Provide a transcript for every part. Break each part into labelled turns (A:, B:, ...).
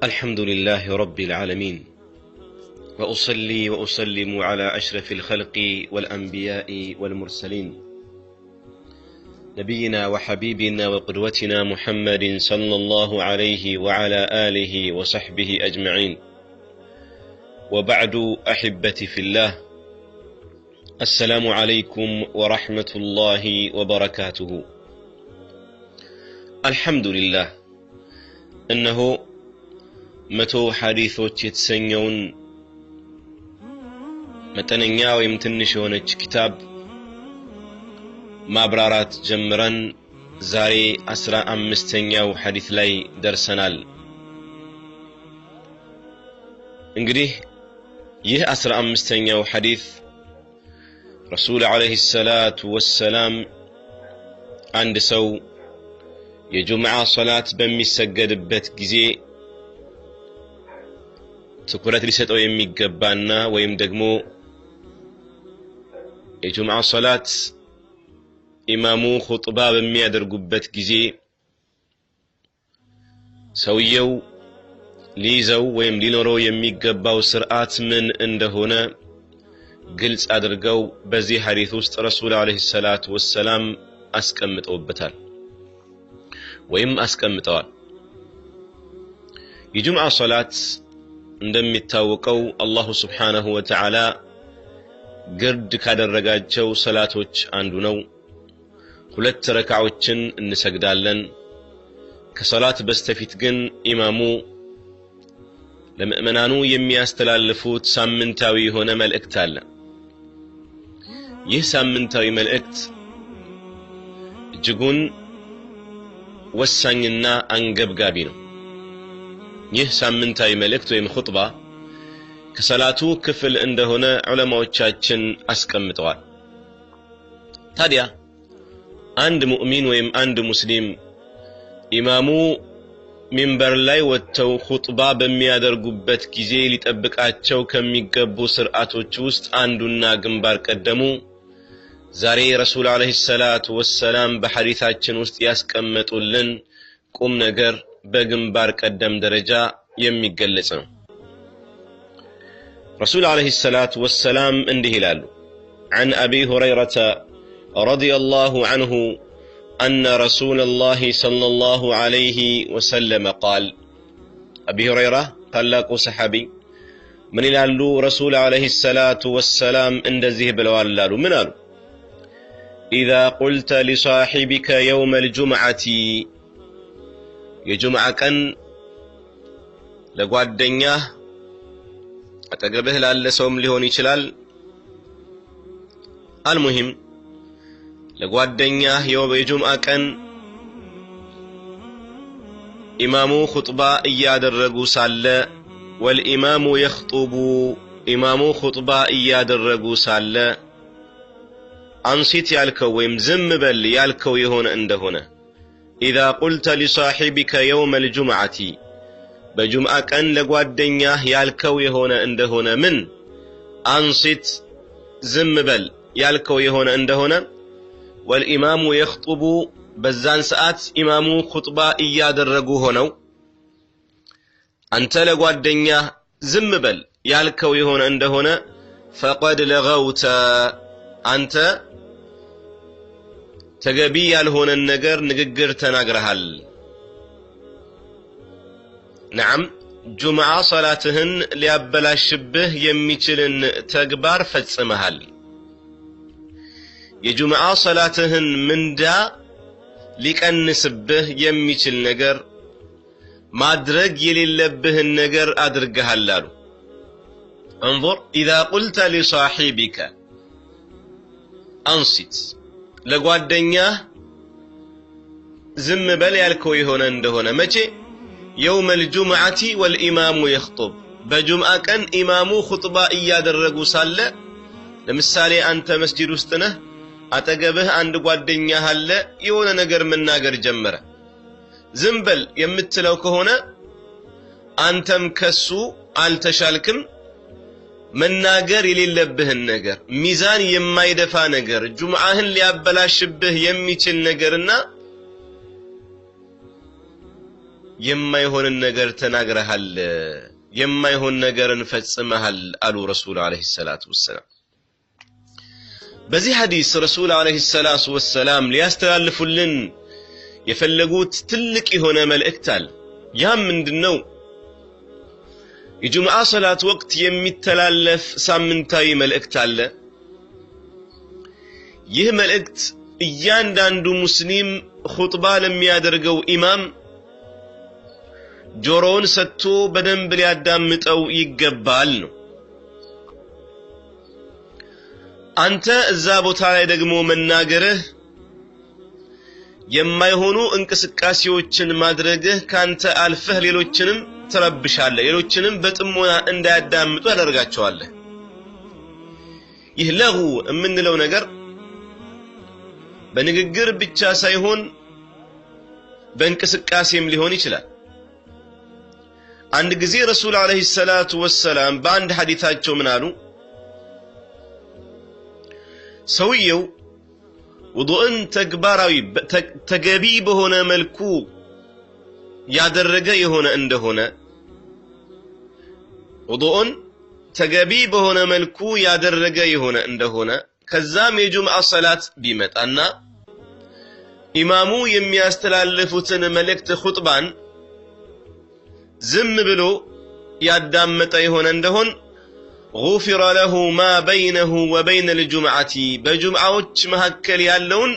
A: الحمد لله رب العالمين وأصلي وأسلم على أشرف الخلق والأنبياء والمرسلين نبينا وحبيبنا وقدوتنا محمد صلى الله عليه وعلى آله وصحبه أجمعين وبعد أحبتي في الله السلام عليكم ورحمة الله وبركاته الحمد لله إنه መቶ ሐዲሶች የተሰኘውን መጠነኛ ወይም ትንሽ የሆነች ኪታብ ማብራራት ጀምረን ዛሬ 15ኛው ሐዲስ ላይ ደርሰናል። እንግዲህ ይህ 15ኛው ሐዲስ ረሱል አለይሂ ሰላቱ ወሰላም አንድ ሰው የጁምዓ ሶላት በሚሰገድበት ጊዜ ትኩረት ሊሰጠው የሚገባና ወይም ደግሞ የጁምዓ ሶላት ኢማሙ ኹጥባ በሚያደርጉበት ጊዜ ሰውየው ሊይዘው ወይም ሊኖረው የሚገባው ስርዓት ምን እንደሆነ ግልጽ አድርገው በዚህ ሐዲስ ውስጥ ረሱል አለይሂ ሰላቱ ወሰላም አስቀምጠውበታል ወይም አስቀምጠዋል። የጁምዓ ሶላት እንደሚታወቀው አላሁ ሱብሓነሁ ወተዓላ ግርድ ካደረጋቸው ሰላቶች አንዱ ነው። ሁለት ረካዓዎችን እንሰግዳለን። ከሶላት በስተፊት ግን ኢማሙ ለምእመናኑ የሚያስተላልፉት ሳምንታዊ የሆነ መልእክት አለ። ይህ ሳምንታዊ መልእክት እጅጉን ወሳኝና አንገብጋቢ ነው። ይህ ሳምንታዊ መልእክት ወይም ኹጥባ ከሰላቱ ክፍል እንደሆነ ዑለማዎቻችን አስቀምጠዋል። ታዲያ አንድ ሙእሚን ወይም አንድ ሙስሊም ኢማሙ ሚንበር ላይ ወጥተው ኹጥባ በሚያደርጉበት ጊዜ ሊጠብቃቸው ከሚገቡ ስርዓቶች ውስጥ አንዱና ግንባር ቀደሙ ዛሬ ረሱል አለይሂ ሰላቱ ወሰላም በሐዲሳችን ውስጥ ያስቀመጡልን ቁም ነገር በግንባር ቀደም ደረጃ የሚገለጽ ነው። ረሱል አለይሂ ሰላቱ ወሰላም እንዲህ ይላሉ عن أبي هريرة رضي الله عنه أن رسول الله صلى الله عليه وسلم قال أبي هريرة ታላቁ ሰሐቢ ምን ይላሉ? ረሱል አለይሂ ሰላቱ ወሰላም እንደዚህ ብለዋል አሉ። ምን አሉ? إذا قلت لصاحبك يوم الجمعة የጁምዓ ቀን ለጓደኛህ አጠገብህ ላለ ሰውም ሊሆን ይችላል አልሙሂም ለጓደኛህ የጁምዓ ቀን ኢማሙ ኹጥባ እያደረጉ ሳለ ወልኢማሙ يخطب ኢማሙ ኹጥባ እያደረጉ ሳለ አንሲት ያልከው ወይም ዝም በል ያልከው የሆነ እንደሆነ إذا قلت لصاحبك يوم الجمعة بجمعة كان لقوادنياه يالكو يهون اندهون من أنصت زمبل يالكو يهون اندهون والإمام يخطب بزان ساعات إمام خطبة إياد الرقوهونو أنت لقوادنياه زمبل يالكو يهون اندهون فقد لغوت أنت ተገቢ ያልሆነ ነገር ንግግር ተናግረሃል። ነዓም ጁምዓ ሶላትህን ሊያበላሽብህ የሚችልን ተግባር ፈጽመሃል። የጁምዓ ሶላትህን ምንዳ ሊቀንስብህ የሚችል ነገር ማድረግ የሌለብህን ነገር አድርገሃል አሉ። انظر اذا قلت لصاحبك انصت ለጓደኛህ ዝም በል ያልከው የሆነ እንደሆነ መቼ يوم الجمعة والإمام يخطب በጁምዓ ቀን ኢማሙ ኹጥባ እያደረጉ ሳለ ለምሳሌ አንተ መስጂድ ውስጥ ነህ አጠገብህ አንድ ጓደኛህ አለ የሆነ ነገር መናገር ጀመረ ዝም በል የምትለው ከሆነ አንተም ከሱ አልተሻልክም መናገር የሌለብህን ነገር ሚዛን የማይደፋ ነገር ጁምዓህን ሊያበላሽብህ የሚችል ነገርና የማይሆንን ነገር ተናግረሃል የማይሆን ነገርን ፈጽመሃል አሉ ረሱል አለይሂ ሰላቱ ወሰለም በዚህ ሐዲስ ረሱል አለይሂ ሰላቱ ወሰለም ሊያስተላልፉልን የፈለጉት ትልቅ የሆነ መልእክት አለ ያም ምንድነው የጁምዓ ሶላት ወቅት የሚተላለፍ ሳምንታዊ መልእክት አለ ይህ መልእክት እያንዳንዱ ሙስሊም ኹጥባ ለሚያደርገው ኢማም ጆሮውን ሰጥቶ በደንብ ሊያዳምጠው ይገባል ነው አንተ እዛ ቦታ ላይ ደግሞ መናገርህ የማይሆኑ እንቅስቃሴዎችን ማድረግህ ካንተ አልፈህ ሌሎችንም ተረብሻለህ ሌሎችንም በጥሞና እንዳያዳምጡ ያደርጋቸዋለህ ይህ ለሁ የምንለው ነገር በንግግር ብቻ ሳይሆን በእንቅስቃሴም ሊሆን ይችላል አንድ ጊዜ ረሱል አለይሂ ሰላቱ ወሰለም በአንድ ሐዲታቸው ምን አሉ ሰውየው ውዱእን ተግባራዊ ተገቢ በሆነ መልኩ ያደረገ የሆነ እንደሆነ ውዱእን ተገቢ በሆነ መልኩ ያደረገ የሆነ እንደሆነ ከዛም የጁምዓ ሶላት ቢመጣና ኢማሙ የሚያስተላልፉትን መልእክት ኹጥባን ዝም ብሎ ያዳመጠ የሆነ እንደሆነ غفر له ما بينه وبين الجمعة بجمعዎች መሐከል ያለውን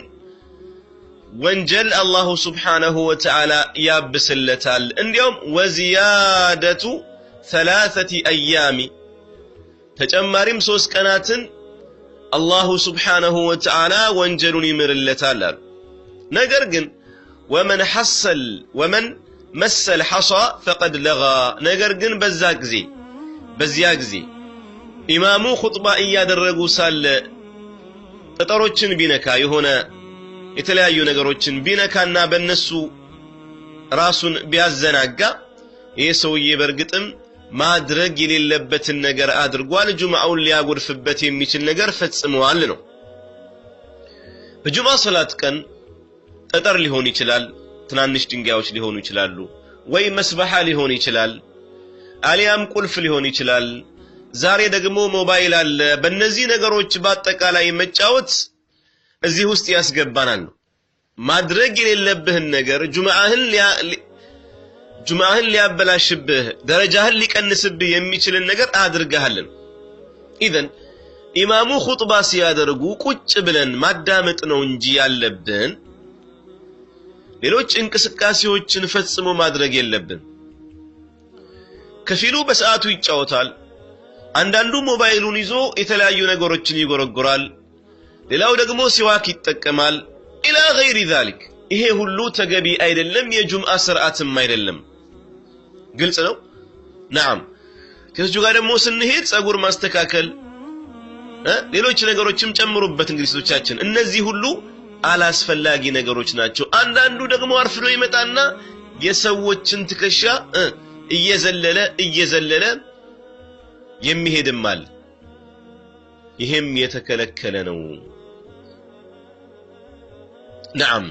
A: ወንጀል አላሁ Subhanahu Wa Ta'ala ያብስለታል እንዲያውም ወዚያደቱ 3 አያሚ ተጨማሪም 3 ቀናትን አላሁ Subhanahu Wa Ta'ala ወንጀሉን ይምርለታል ነገር ግን ومن مس الحصى فقد لغى ነገር ግን በዚያ ጊዜ ኢማሙ ኹጥባ እያደረጉ ሳለ ጠጠሮችን ቢነካ የሆነ የተለያዩ ነገሮችን ቢነካና በእነሱ ራሱን ቢያዘናጋ ይሄ ሰውዬ በርግጥም ማድረግ የሌለበትን ነገር አድርጓል ጁምዓውን ሊያጎድፍበት የሚችል ነገር ፈጽመዋል ነው በጁምዓ ሶላት ቀን ጠጠር ሊሆን ይችላል ትናንሽ ድንጋዮች ሊሆኑ ይችላሉ ወይ መስበሃ ሊሆን ይችላል አሊያም ቁልፍ ሊሆን ይችላል ዛሬ ደግሞ ሞባይል አለ በእነዚህ ነገሮች በአጠቃላይ መጫወት እዚህ ውስጥ ያስገባናል ማድረግ የሌለብህን ነገር ጁምዓህን ሊያበላሽብህ ደረጃህን ሊቀንስብህ የሚችል ነገር አድርገሃል ኢዘን ኢማሙ ኹጥባ ሲያደርጉ ቁጭ ብለን ማዳመጥ ነው እንጂ ያለብን ሌሎች እንቅስቃሴዎችን ፈጽሞ ማድረግ የለብን ከፊሉ በሰዓቱ ይጫወታል አንዳንዱ ሞባይሉን ይዞ የተለያዩ ነገሮችን ይጎረጉራል ሌላው ደግሞ ሲዋክ ይጠቀማል ኢላ غير ذلك ይሄ ሁሉ ተገቢ አይደለም የጁምዓ ስርዓትም አይደለም ግልጽ ነው نعم ከዚህ ጋር ደግሞ ስንሄድ ጸጉር ማስተካከል ሌሎች ነገሮችም ጨምሩበት እንግሊዞቻችን እነዚህ ሁሉ አላስፈላጊ ነገሮች ናቸው አንዳንዱ ደግሞ አርፍዶ ይመጣና የሰዎችን ትከሻ እየዘለለ የሚሄድማል ይሄም የተከለከለ ነው نعم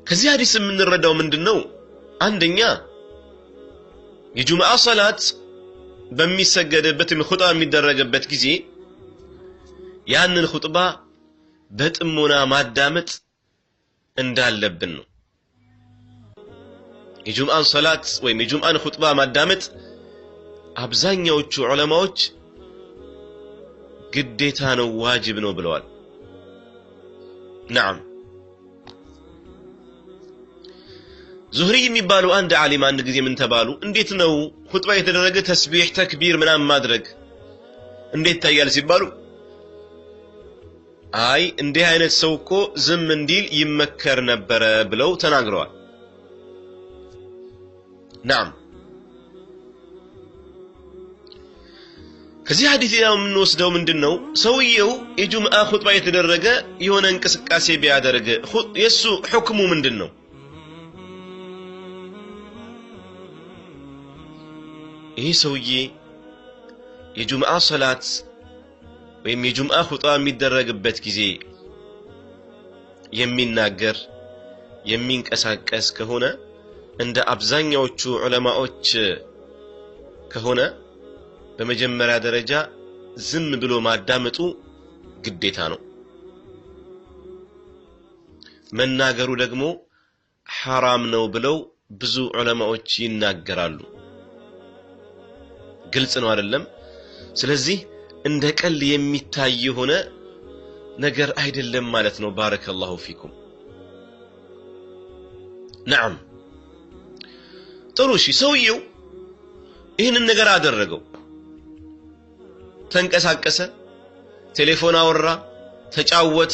A: ከዚህ ሐዲስ የምንረዳው ምንድነው አንደኛ የጁምዓ ሶላት በሚሰገድበት ኹጥባ የሚደረግበት ጊዜ ያንን ኹጥባ በጥሞና ማዳመጥ እንዳለብን ነው የጁምዓን ሶላት ወይ የጁምዓን ኹጥባ ማዳመጥ አብዛኛዎቹ ዑለማዎች ግዴታ ነው ዋጅብ ነው ብለዋል نعم ዙህሪ የሚባሉ አንድ ዓሊም አንድ ጊዜ ምን ተባሉ እንዴት ነው ኹጥባ የተደረገ ተስቢህ ተክቢር ምናምን ማድረግ እንዴት ታያል ሲባሉ አይ እንዲህ አይነት ሰው እኮ ዝም እንዲል ይመከር ነበር ብለው ተናግረዋል نعم ከዚህ ሐዲስ ያው የምንወስደው ምንድነው ሰውየው የጁምዓ ኹጥባ የተደረገ የሆነ እንቅስቃሴ ቢያደርግ የሱ ሁክሙ ምንድነው ይሄ ሰውዬ የጁምዓ ሶላት ወይም የጁምዓ ኹጥባ የሚደረግበት ጊዜ የሚናገር የሚንቀሳቀስ ከሆነ እንደ አብዛኛዎቹ ዑለማዎች ከሆነ በመጀመሪያ ደረጃ ዝም ብሎ ማዳመጡ ግዴታ ነው። መናገሩ ደግሞ ሐራም ነው ብለው ብዙ ዑለማዎች ይናገራሉ። ግልጽ ነው አይደለም? ስለዚህ እንደ ቀልድ የሚታይ ሆነ ነገር አይደለም ማለት ነው። ባረከላሁ ፊኩም። نعم ጥሩ እሺ ሰውየው ይህንን ነገር አደረገው፣ ተንቀሳቀሰ፣ ቴሌፎን አወራ፣ ተጫወተ፣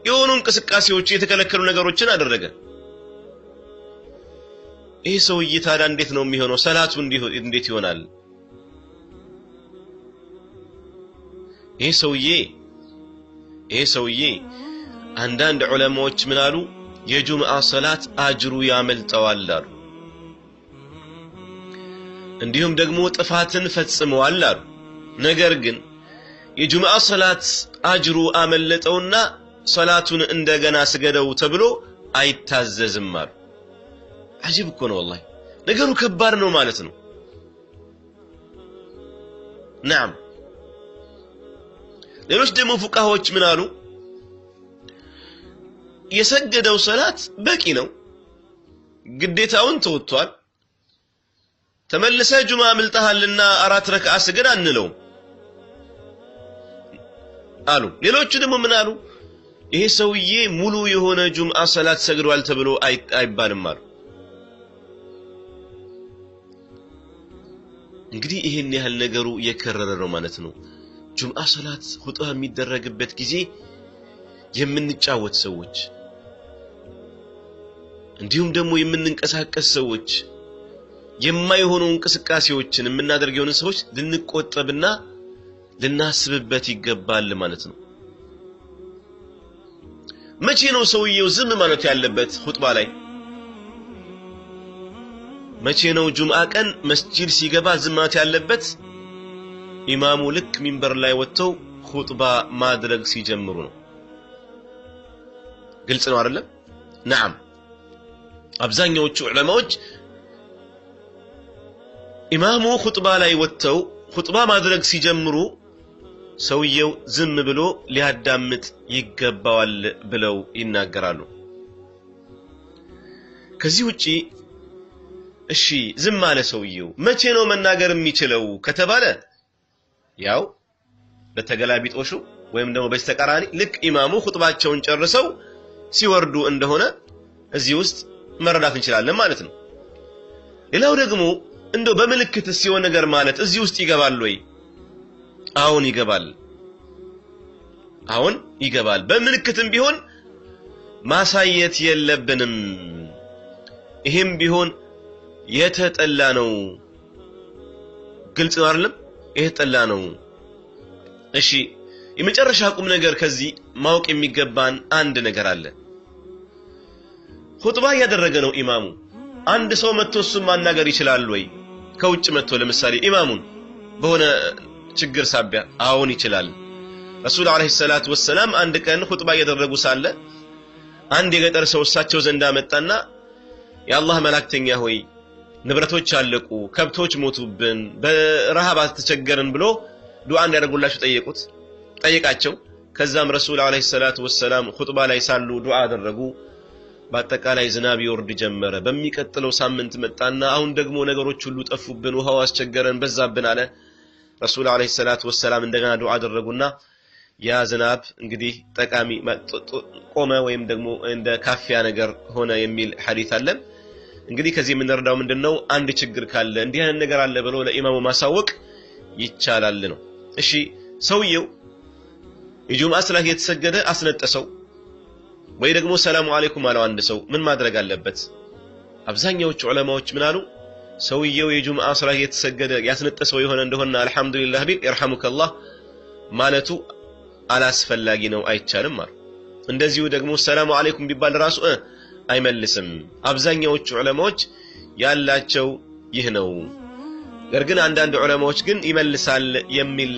A: የሆኑ እንቅስቃሴዎች የተከለከሉ ነገሮችን አደረገ። ይህ ሰውዬ ታዲያ እንዴት ነው የሚሆነው? ሰላቱ እንዴት ይሆናል? ይህ ሰውዬ አንዳንድ ዑለማዎች ምን አሉ? የጁምዓ ሰላት አጅሩ ያመልጠዋል አሉ። እንዲሁም ደግሞ ጥፋትን ፈጽመዋል አሉ። ነገር ግን የጁምዓ ሰላት አጅሩ አመለጠውና ሰላቱን እንደገና ስገደው ተብሎ አይታዘዝም አሉ። አጅብ እኮ ነው والله ነገሩ ከባድ ነው ማለት ነው። نعم ሌሎች ደግሞ ፉቃሃዎች ምን አሉ? የሰገደው ሰላት በቂ ነው፣ ግዴታውን ተወጥቷል፣ ተመለሰ ጁምዓ አምልጠሃልና 4 ረክዓ ስገድ አንለው አሉ። ሌሎቹ ደግሞ ምን አሉ? ይሄ ሰውዬ ሙሉ የሆነ ጁምዓ ሰላት ሰግዷል ተብሎ አይባልም አሉ። እንግዲህ ይሄን ያህል ነገሩ የከረረ ነው ማለት ነው። ጁምዓ ሰላት ኹጥባ የሚደረግበት ጊዜ የምንጫወት ሰዎች እንዲሁም ደግሞ የምንንቀሳቀስ ሰዎች የማይሆኑ እንቅስቃሴዎችን የምናደርግ የሆነ ሰዎች ልንቆጠብና ልናስብበት ይገባል ማለት ነው። መቼ ነው ሰውየው ዝም ማለት ያለበት ኹጥባ ላይ? መቼ ነው ጁምዓ ቀን መስጂድ ሲገባ ዝም ማለት ያለበት? ኢማሙ ልክ ሚንበር ላይ ወጥተው ኹጥባ ማድረግ ሲጀምሩ ነው። ግልጽ ነው አይደለም? نعم አብዛኛዎቹ ዑለማዎች ኢማሙ ኹጥባ ላይ ወጥተው ኹጥባ ማድረግ ሲጀምሩ ሰውየው ዝም ብሎ ሊያዳምጥ ይገባዋል ብለው ይናገራሉ። ከዚህ ውጪ እሺ ዝም አለ ሰውየው መቼ ነው መናገር የሚችለው ከተባለ ያው በተገላቢጦሹ ወይም ደግሞ በስተቀራኒ ልክ ኢማሙ ኹጥባቸውን ጨርሰው ሲወርዱ እንደሆነ እዚህ ውስጥ መረዳት እንችላለን ማለት ነው። ሌላው ደግሞ እንደው በመልእክት ሲሆን ነገር ማለት እዚህ ውስጥ ይገባል ወይ? አሁን ይገባል። በመልእክትም ቢሆን ማሳየት የለብንም። ይሄም ቢሆን የተጠላ ነው። ግልጽ ነው አይደለም? የተጠላ ነው። እሺ የመጨረሻ ቁም ነገር ከዚህ ማወቅ የሚገባን አንድ ነገር አለ። ኹጥባ ያደረገ ነው ኢማሙ። አንድ ሰው መጥቶ እሱን ማናገር ይችላል ወይ? ከውጭ መጥቶ ለምሳሌ ኢማሙን በሆነ ችግር ሳቢያ አሁን ይችላል። ረሱል አለይሂ ሰላቱ ወሰለም አንድ ቀን ኹጥባ ያደረጉ ሳለ አንድ የገጠር ሰው እሳቸው ዘንዳ መጣና የአላህ መላእክተኛ ሆይ ንብረቶች አለቁ፣ ከብቶች ሞቱብን፣ በረሃብ ተቸገርን ብሎ ዱዓ እንዲያደርጉላቸው ጠየቃቸው። ከዛም ረሱል አለይሂ ሰላቱ ወሰለም ኹጥባ ላይ ሳሉ ዱዓ አደረጉ። በአጠቃላይ ዝናብ ይወርድ ጀመረ። በሚቀጥለው ሳምንት መጣና አሁን ደግሞ ነገሮች ሁሉ ጠፉብን፣ ውሃው አስቸገረን፣ በዛብን አለ። ረሱል አለይሂ ሰላቱ ወሰለም እንደገና ዱዓ አደረጉና ያ ዝናብ እንግዲህ ጠቃሚ ቆመ ወይም ደግሞ እንደ ካፊያ ነገር ሆነ የሚል ሐዲስ አለ። እንግዲህ ከዚህ የምንረዳው ምንድነው? አንድ ችግር ካለ እንዲህ አይነት ነገር አለ ብሎ ለኢማሙ ማሳወቅ ይቻላል ነው። እሺ ሰውየው የጁምዓ ሰላት የተሰገደ አስነጠሰው ወይ ደግሞ ሰላሙ አለይኩም አለው አንድ ሰው ምን ማድረግ አለበት? አብዛኛዎቹ ዑለማዎች ምን አሉ? ሰውየው የጁምዓ ሰላት የተሰገደ ያስነጠሰው የሆነ እንደሆነ አልহামዱሊላህ ቢል ይርሐሙከላህ ማለቱ አላስፈላጊ ነው፣ አይቻልም አሉ። እንደዚሁ ደግሞ ሰላሙ አለይኩም ቢባል ራሱ አይመልስም። አብዛኛዎቹ ዑለማዎች ያላቸው ይህ ነው። ነገር ግን አንዳንድ ዑለማዎች ግን ይመልሳል የሚል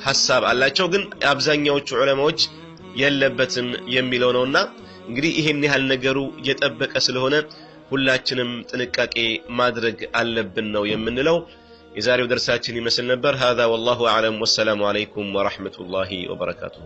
A: ሐሳብ አላቸው። ግን አብዛኛዎቹ ዑለማዎች የለበትም የሚለው ነውና እንግዲህ ይሄን ያህል ነገሩ እየጠበቀ ስለሆነ ሁላችንም ጥንቃቄ ማድረግ አለብን ነው የምንለው የዛሬው ደርሳችን ይመስል ነበር هذا والله اعلم والسلام عليكم ورحمة الله وبركاته